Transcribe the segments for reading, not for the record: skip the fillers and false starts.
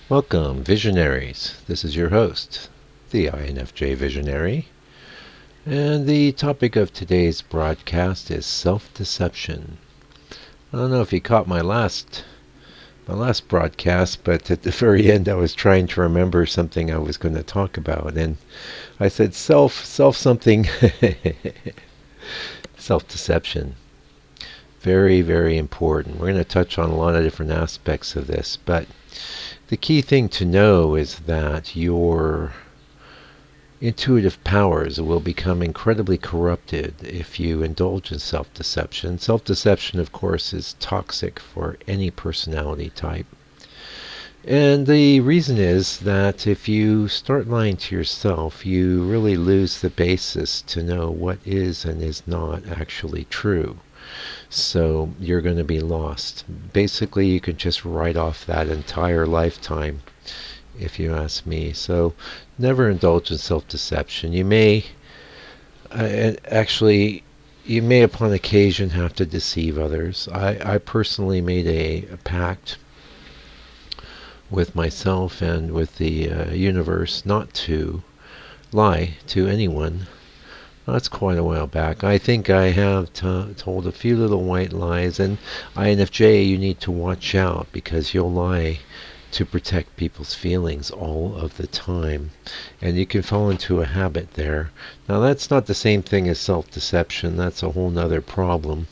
Welcome, visionaries. This is your host, the INFJ Visionary, and the topic of today's broadcast is self-deception. I don't know if you caught my last broadcast, but at the very end I was trying to remember something I was going to talk about, and I said self something, self-deception. Very, very important. We're going to touch on a lot of different aspects of this, but the key thing to know is that your intuitive powers will become incredibly corrupted if you indulge in self-deception. Self-deception, of course, is toxic for any personality type. And the reason is that if you start lying to yourself, you really lose the basis to know what is and is not actually true. So you're going to be lost. Basically, you can just write off that entire lifetime, if you ask me. So never indulge in self-deception. Actually, you may upon occasion have to deceive others. I personally made a pact with myself and with the universe not to lie to anyone. That's quite a while back. I think I have told a few little white lies, and INFJ, you need to watch out because you'll lie to protect people's feelings all of the time, and you can fall into a habit there. Now, that's not the same thing as self-deception. That's a whole nother problem.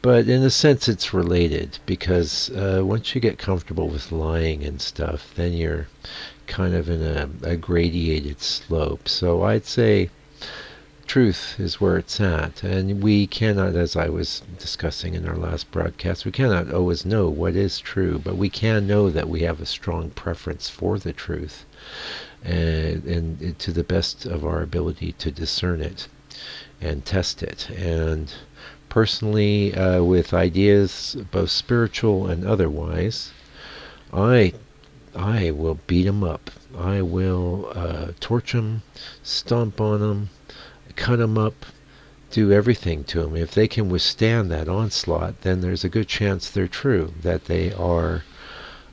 But in a sense, it's related because once you get comfortable with lying and stuff, then you're kind of in a gradiated slope. So I'd say truth is where it's at, and we cannot, as I was discussing in our last broadcast, we cannot always know what is true, but we can know that we have a strong preference for the truth, and to the best of our ability to discern it and test it. And personally, with ideas both spiritual and otherwise, I I will beat them up. I will torch them, stomp on them, cut them up, do everything to them. If they can withstand that onslaught, then there's a good chance they're true, that they are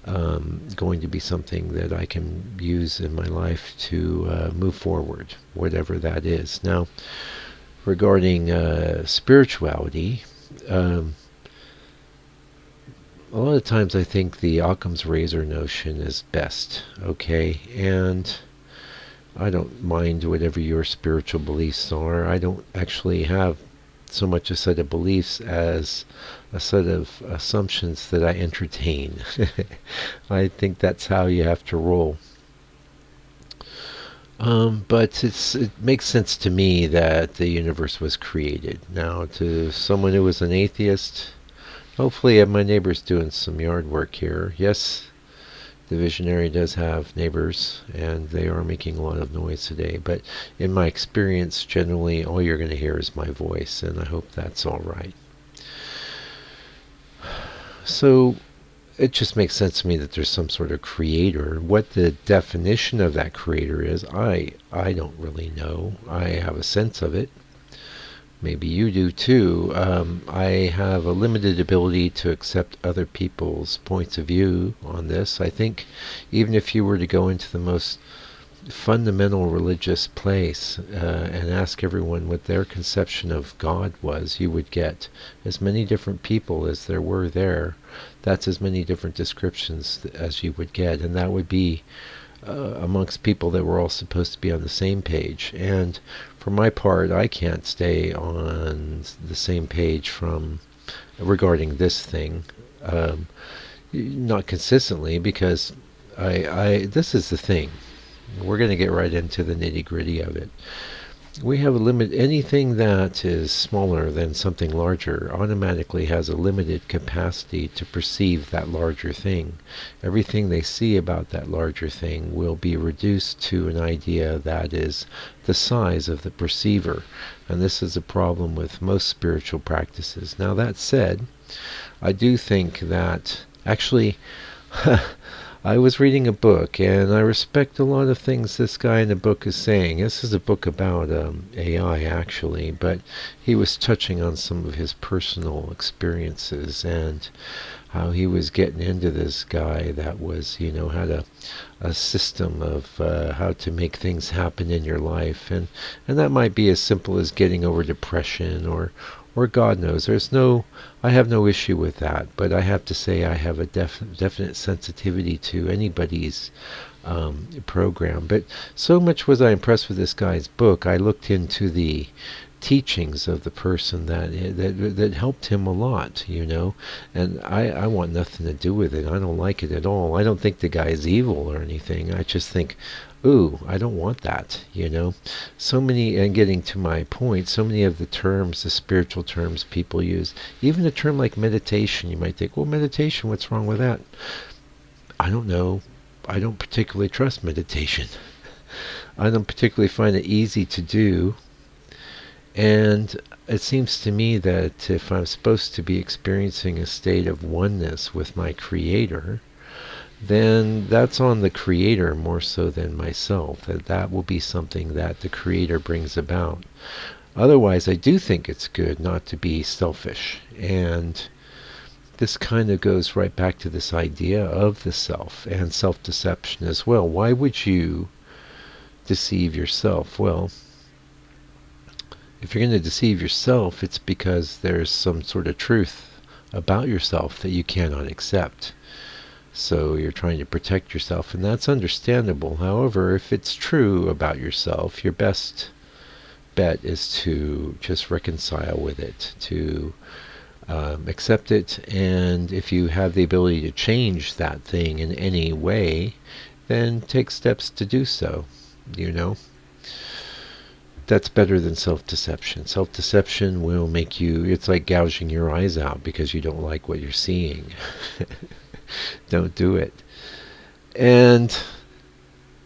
going to be something that I can use in my life to move forward, whatever that is. Now, regarding spirituality, a lot of times I think the Occam's razor notion is best, okay? And I don't mind whatever your spiritual beliefs are. I don't actually have so much a set of beliefs as a set of assumptions that I entertain. I think that's how you have to roll. But it makes sense to me that the universe was created. Now, to someone who was an atheist, hopefully my neighbor's doing some yard work here. Yes, the visionary does have neighbors, and they are making a lot of noise today. But in my experience, generally, all you're going to hear is my voice, and I hope that's all right. So it just makes sense to me that there's some sort of creator. What the definition of that creator is, I don't really know. I have a sense of it. Maybe you do too. I have a limited ability to accept other people's points of view on this. I think even if you were to go into the most fundamental religious place and ask everyone what their conception of God was, you would get as many different people as there were there. That's as many different descriptions as you would get, and that would be amongst people that were all supposed to be on the same page. And for my part, I can't stay on the same page regarding this thing, not consistently, because this is the thing. We're going to get right into the nitty-gritty of it. We have a limit. Anything that is smaller than something larger automatically has a limited capacity to perceive that larger thing. Everything they see about that larger thing will be reduced to an idea that is the size of the perceiver. And this is a problem with most spiritual practices. Now, that said, I do think that actually I was reading a book, and I respect a lot of things this guy in the book is saying. This is a book about AI, actually, but he was touching on some of his personal experiences, and how he was getting into this guy that was, had a system of how to make things happen in your life, and that might be as simple as getting over depression, or God knows. I have no issue with that, but I have to say I have a definite sensitivity to anybody's program. But so much was I impressed with this guy's book, I looked into the teachings of the person that helped him a lot. And I want nothing to do with it. I don't like it at all. I don't think the guy is evil or anything. I just think, ooh, I don't want that. So many, and getting to my point, so many of the terms, the spiritual terms people use, even a term like meditation, you might think, well, meditation, what's wrong with that? I don't know. I don't particularly trust meditation. I don't particularly find it easy to do. And it seems to me that if I'm supposed to be experiencing a state of oneness with my Creator, then that's on the Creator more so than myself. That will be something that the Creator brings about. Otherwise, I do think it's good not to be selfish. And this kind of goes right back to this idea of the self and self-deception as well. Why would you deceive yourself? Well, if you're going to deceive yourself, it's because there's some sort of truth about yourself that you cannot accept. So you're trying to protect yourself, and that's understandable. However, if it's true about yourself, your best bet is to just reconcile with it, to accept it, and if you have the ability to change that thing in any way, then take steps to do so. That's better than self-deception. Self-deception will make you, it's like gouging your eyes out because you don't like what you're seeing. Don't do it. And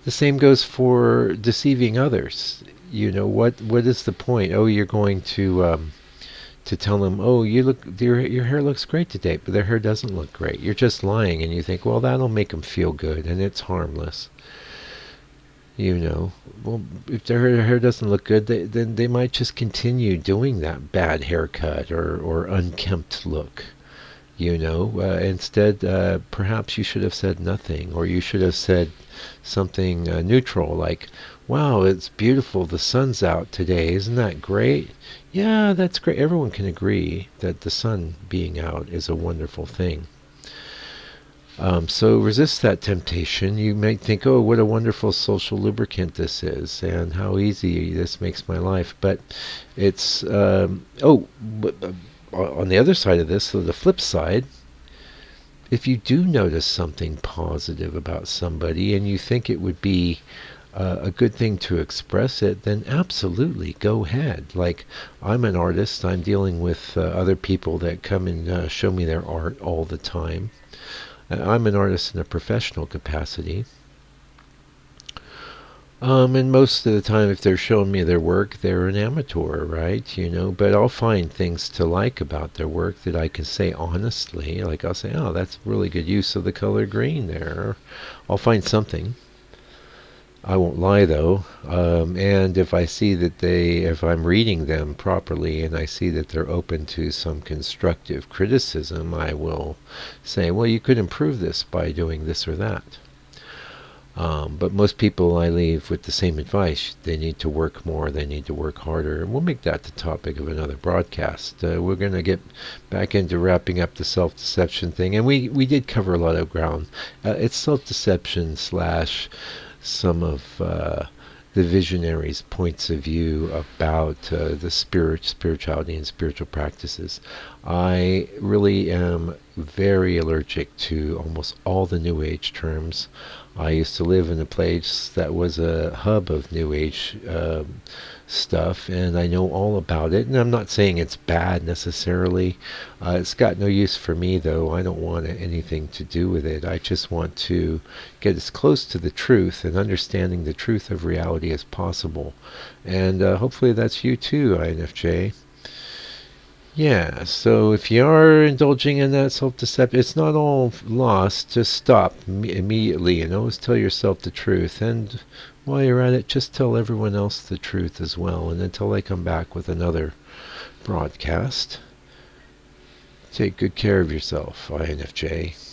the same goes for deceiving others. What is the point? Oh, you're going to tell them, oh, your hair looks great today, but their hair doesn't look great. You're just lying, and you think, well, that'll make them feel good, and it's harmless. Well, if their hair doesn't look good, then they might just continue doing that bad haircut or unkempt look. Instead, perhaps you should have said nothing, or you should have said something neutral, like, wow, it's beautiful, the sun's out today, isn't that great? Yeah, that's great. Everyone can agree that the sun being out is a wonderful thing. So resist that temptation. You might think, oh, what a wonderful social lubricant this is, and how easy this makes my life. But it's, on the other side of this, so the flip side, if you do notice something positive about somebody and you think it would be a good thing to express it, then absolutely go ahead. Like, I'm an artist. I'm dealing with other people that come and show me their art all the time. I'm an artist in a professional capacity. And most of the time, if they're showing me their work, they're an amateur, right? But I'll find things to like about their work that I can say honestly. Like, I'll say, oh, that's really good use of the color green there. I'll find something. I won't lie, though. And if I see that if I'm reading them properly and I see that they're open to some constructive criticism, I will say, well, you could improve this by doing this or that. But most people I leave with the same advice. They need to work more, they need to work harder. And we'll make that the topic of another broadcast. We're going to get back into wrapping up the self-deception thing. And we did cover a lot of ground. It's self-deception / some of the visionaries' points of view about the spirituality and spiritual practices. I really am very allergic to almost all the New Age terms. I used to live in a place that was a hub of New Age stuff, and I know all about it. And I'm not saying it's bad necessarily. It's got no use for me, though. I don't want anything to do with it. I just want to get as close to the truth and understanding the truth of reality as possible. And hopefully that's you too, INFJ. Yeah, so if you are indulging in that self-deception, it's not all lost. Just stop immediately and always tell yourself the truth. And while you're at it, just tell everyone else the truth as well. And until I come back with another broadcast, Take good care of yourself, INFJ.